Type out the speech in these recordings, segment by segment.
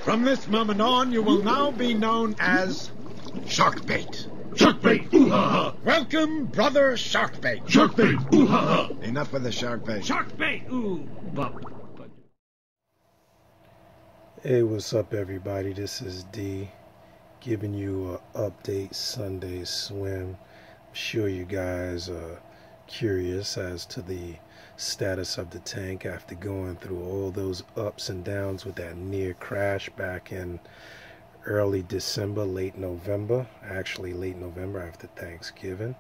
From this moment on, you will now be known as Sharkbait. Sharkbait! Ooh-ha-ha! Welcome, brother Sharkbait. Sharkbait! Ooh-ha-ha! Enough with the Sharkbait. Sharkbait! Ooh! Hey, what's up, everybody? This is D, giving you an update Sunday swim. I'm sure you guys are curious as to the status of the tank after going through all those ups and downs with that near crash back in early December, late November, actually late November after Thanksgiving.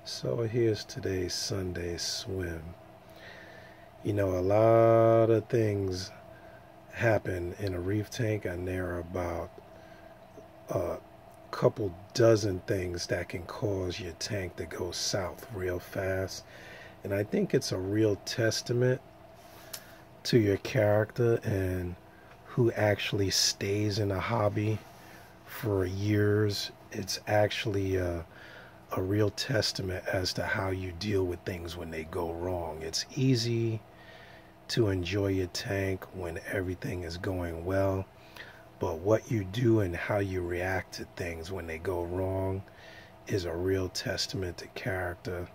So here's today's Sunday swim. You know, a lot of things happen in a reef tank, and there are about a couple dozen things that can cause your tank to go south real fast. And I think it's a real testament to your character and who actually stays in a hobby for years. It's actually a real testament as to how you deal with things when they go wrong. It's easy to enjoy your tank when everything is going well, but what you do and how you react to things when they go wrong is a real testament to character,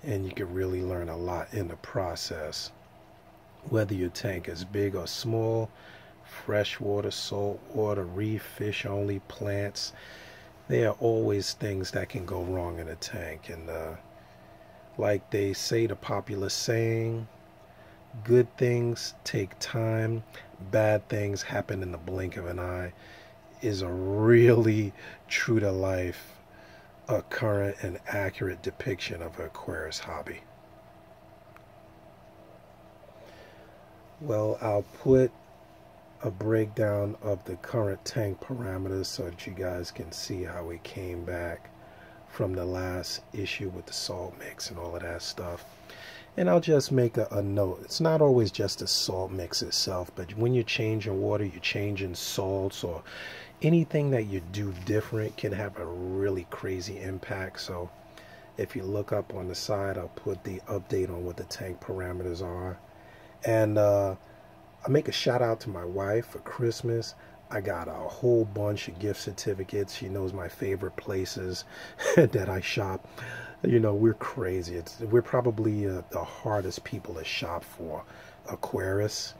and you can really learn a lot in the process. Whether your tank is big or small, freshwater, saltwater, reef, fish only, plants, there are always things that can go wrong in a tank. And like they say, the popular saying, good things take time, bad things happen in the blink of an eye, is a really true to life, a current and accurate depiction of an Aquarius hobby. Well, I'll put a breakdown of the current tank parameters so that you guys can see how we came back from the last issue with the salt mix and all of that stuff. And I'll just make a note. It's not always just the salt mix itself, but when you're changing water, you're changing salts, or anything that you do different can have a really crazy impact. So if you look up on the side, I'll put the update on what the tank parameters are. And I make a shout out to my wife for Christmas. I got a whole bunch of gift certificates. She knows my favorite places that I shop. You know, we're crazy. We're probably the hardest people to shop for, Aquarius.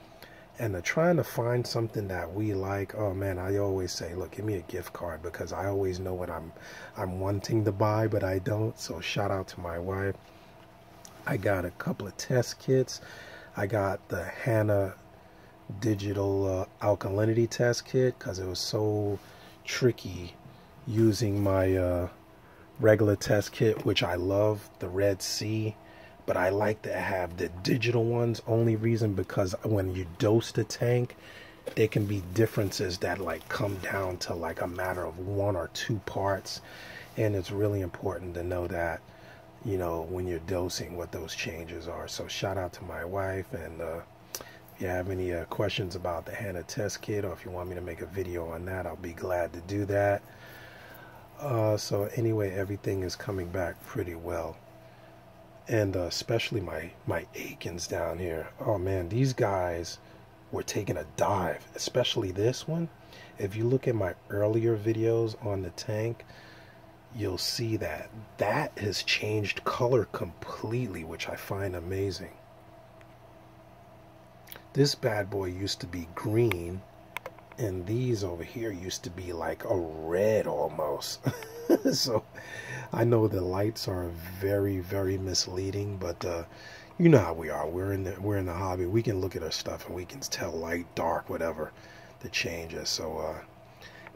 And trying to find something that we like, oh man, I always say, look, give me a gift card, because I always know what I'm wanting to buy, but I don't. So shout out to my wife. I got a couple of test kits. I got the Hannah digital alkalinity test kit, because it was so tricky using my regular test kit, which I love, the Red Sea, but I like to have the digital ones. Only reason because when you dose the tank, there can be differences that like come down to like a matter of 1 or 2 parts, and it's really important to know that, you know, when you're dosing, what those changes are. So shout out to my wife. And if you have any questions about the Hannah test kit, or if you want me to make a video on that, I'll be glad to do that. So anyway, everything is coming back pretty well, and especially my Aikens down here. Oh man, these guys were taking a dive, especially this one. If you look at my earlier videos on the tank, you'll see that has changed color completely, which I find amazing. This bad boy used to be green, and these over here used to be like a red almost. So I know the lights are very, very misleading, but you know how we are. We're in the hobby. We can look at our stuff and we can tell light, dark, whatever the changes. So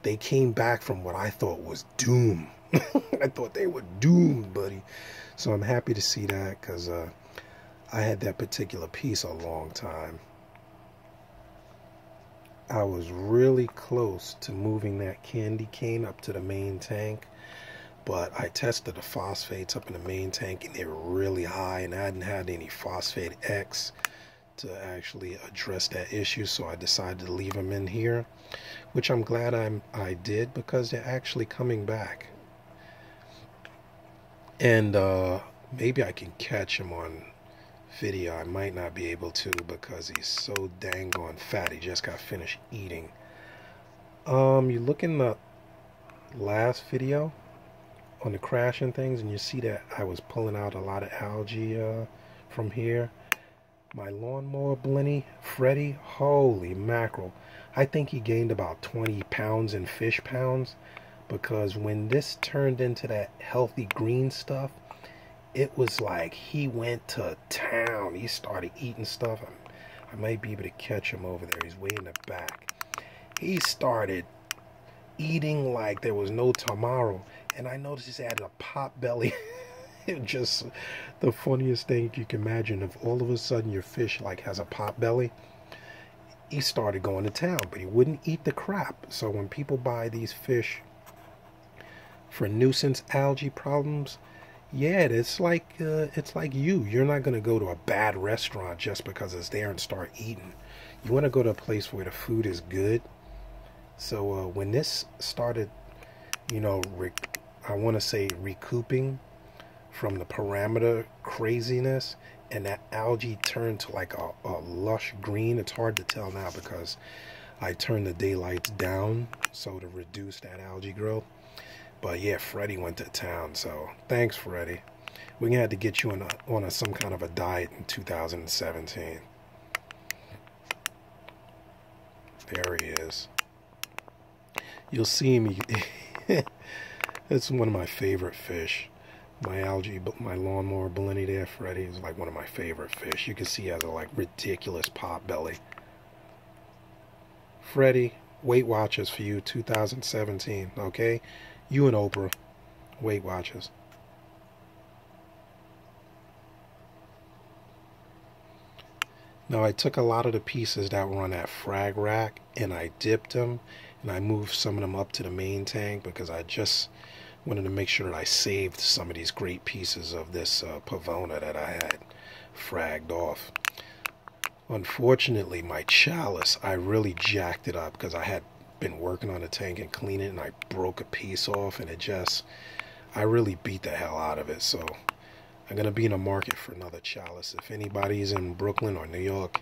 they came back from what I thought was doom. I thought they were doomed, buddy. So I'm happy to see that, because I had that particular piece a long time. I was really close to moving that candy cane up to the main tank, but I tested the phosphates up in the main tank and they were really high, and I hadn't had any phosphate X to actually address that issue, so I decided to leave them in here, which I'm glad I did, because they're actually coming back. And maybe I can catch him on video. I might not be able to, because he's so dang on fat. He just got finished eating You look in the last video on the crashing things, and you see that I was pulling out a lot of algae from here. My lawnmower Blenny, Freddy, holy mackerel. I think he gained about 20 pounds in fish pounds, because when this turned into that healthy green stuff, it was like he went to town. He started eating stuff. I might be able to catch him over there. He's way in the back. He started eating like there was no tomorrow. And I noticed he had a pot belly. It just the funniest thing you can imagine. If all of a sudden your fish like has a pot belly, he started going to town, but he wouldn't eat the crap. So when people buy these fish for nuisance algae problems, yeah, it's like you're not gonna go to a bad restaurant just because it's there and start eating. You want to go to a place where the food is good. So when this started, you know, I want to say recouping from the parameter craziness, and that algae turned to like a lush green. It's hard to tell now because I turned the daylights down so to reduce that algae growth. But yeah, Freddy went to town, so thanks, Freddy. We're gonna have to get you on some kind of a diet in 2017. There he is. You'll see me. It's one of my favorite fish. My lawnmower Blenny there, Freddy, is like one of my favorite fish. You can see he has a like ridiculous pot belly. Freddy, Weight Watchers for you 2017, okay? You and Oprah, Weight Watchers. Now I took a lot of the pieces that were on that frag rack and I dipped them, and I moved some of them up to the main tank because I just wanted to make sure that I saved some of these great pieces of this pavona that I had fragged off. Unfortunately, my chalice, I really jacked it up because I had been working on the tank and cleaning it, and I broke a piece off, and I really beat the hell out of it. So I'm going to be in the market for another chalice. If anybody's in Brooklyn or New York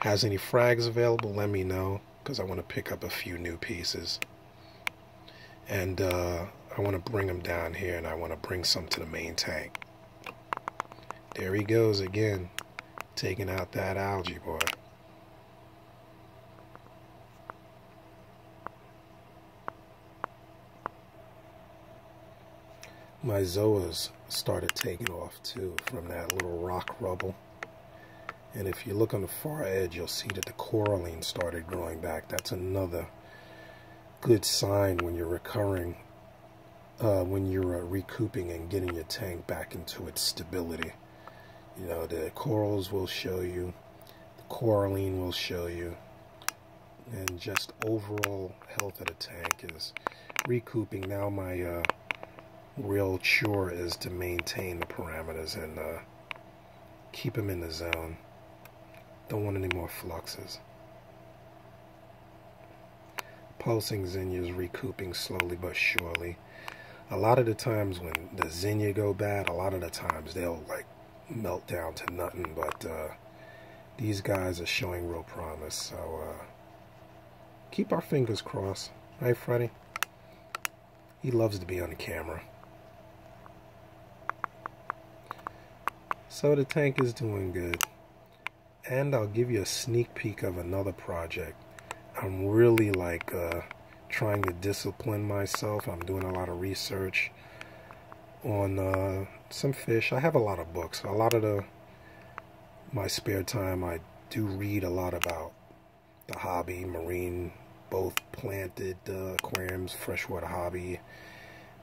has any frags available, let me know, because I want to pick up a few new pieces. And I want to bring them down here, and I want to bring some to the main tank. There he goes again, taking out that algae, boy. My zoas started taking off too from that little rock rubble. And if you look on the far edge, you'll see that the coralline started growing back. That's another good sign when you're recouping and getting your tank back into its stability. You know, the corals will show you, the coralline will show you, and just overall health of the tank is recouping. Now my real chore is to maintain the parameters and keep them in the zone. Don't want any more fluxes. Pulsing zinnia is recouping slowly but surely. A lot of the times when the zinnia go bad, a lot of the times they'll like melt down to nothing, but these guys are showing real promise. So keep our fingers crossed, right, Freddy? He loves to be on the camera. So the tank is doing good. And I'll give you a sneak peek of another project. I'm really like trying to discipline myself. I'm doing a lot of research on some fish. I have a lot of books. A lot of my spare time I do read a lot about the hobby, marine, both planted aquariums, freshwater hobby,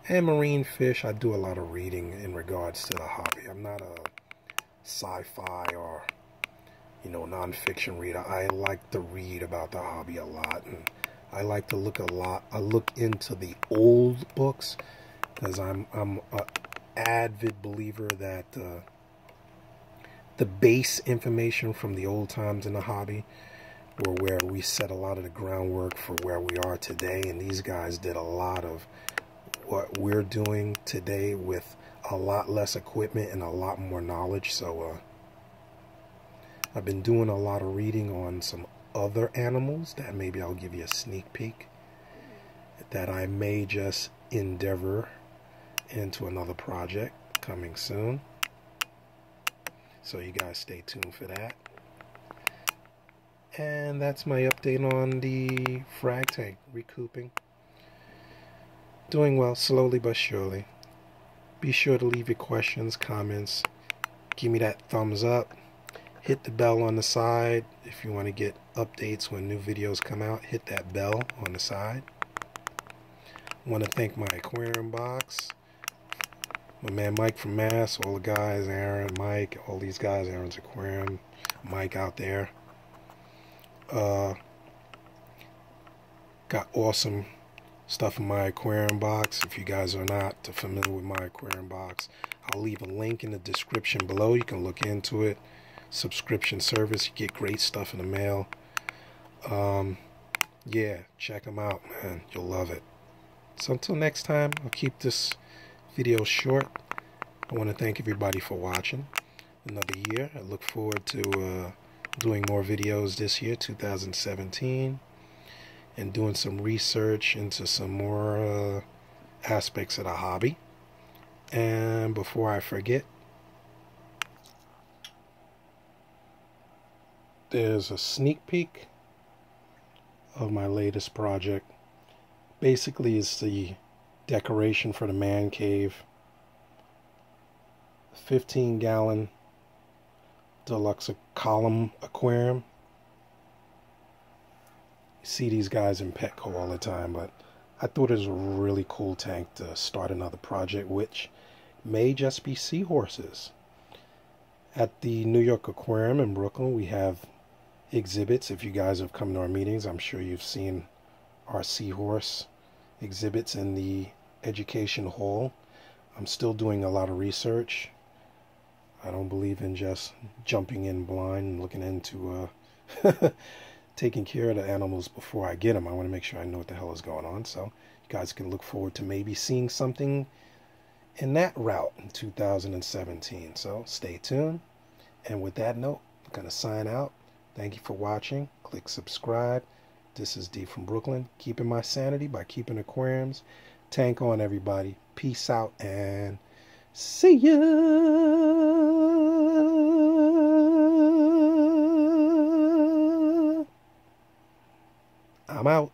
and marine fish. I do a lot of reading in regards to the hobby. I'm not a sci-fi or, you know, non-fiction reader. I like to read about the hobby a lot, and I like to look into the old books, because I'm an avid believer that the base information from the old times in the hobby were where we set a lot of the groundwork for where we are today, and these guys did a lot of what we're doing today with a lot less equipment and a lot more knowledge. So I've been doing a lot of reading on some other animals that maybe I'll give you a sneak peek that I may just endeavor into another project coming soon. So you guys stay tuned for that. And that's my update on the frag tank recouping. Doing well, slowly but surely. Be sure to leave your questions, comments. Give me that thumbs up. Hit the bell on the side if you want to get updates when new videos come out. Hit that bell on the side. I want to thank my aquarium box. My man Mike from Mass, all the guys, Aaron, Mike, all these guys, Aaron's Aquarium, Mike out there. Got awesome stuff in my aquarium box. If you guys are not familiar with my aquarium box, I'll leave a link in the description below. You can look into it. Subscription service. You get great stuff in the mail. Yeah, check them out, man. You'll love it. So until next time, I'll keep this video short. I want to thank everybody for watching another year. I look forward to doing more videos this year, 2017, and doing some research into some more aspects of the hobby. And before I forget, there's a sneak peek of my latest project. Basically, it's the decoration for the man cave. 15-gallon deluxe column aquarium. You see these guys in Petco all the time, but I thought it was a really cool tank to start another project, which may just be seahorses. At the New York Aquarium in Brooklyn, we have exhibits. If you guys have come to our meetings, I'm sure you've seen our seahorse exhibits in the education hall. I'm still doing a lot of research. I don't believe in just jumping in blind and looking into taking care of the animals before I get them. I want to make sure I know what the hell is going on. So you guys can look forward to maybe seeing something in that route in 2017. So stay tuned. And with that note, I'm going to sign out. Thank you for watching. Click subscribe. This is D from Brooklyn, keeping my sanity by keeping aquariums. Tank on, everybody. Peace out and see ya. I'm out.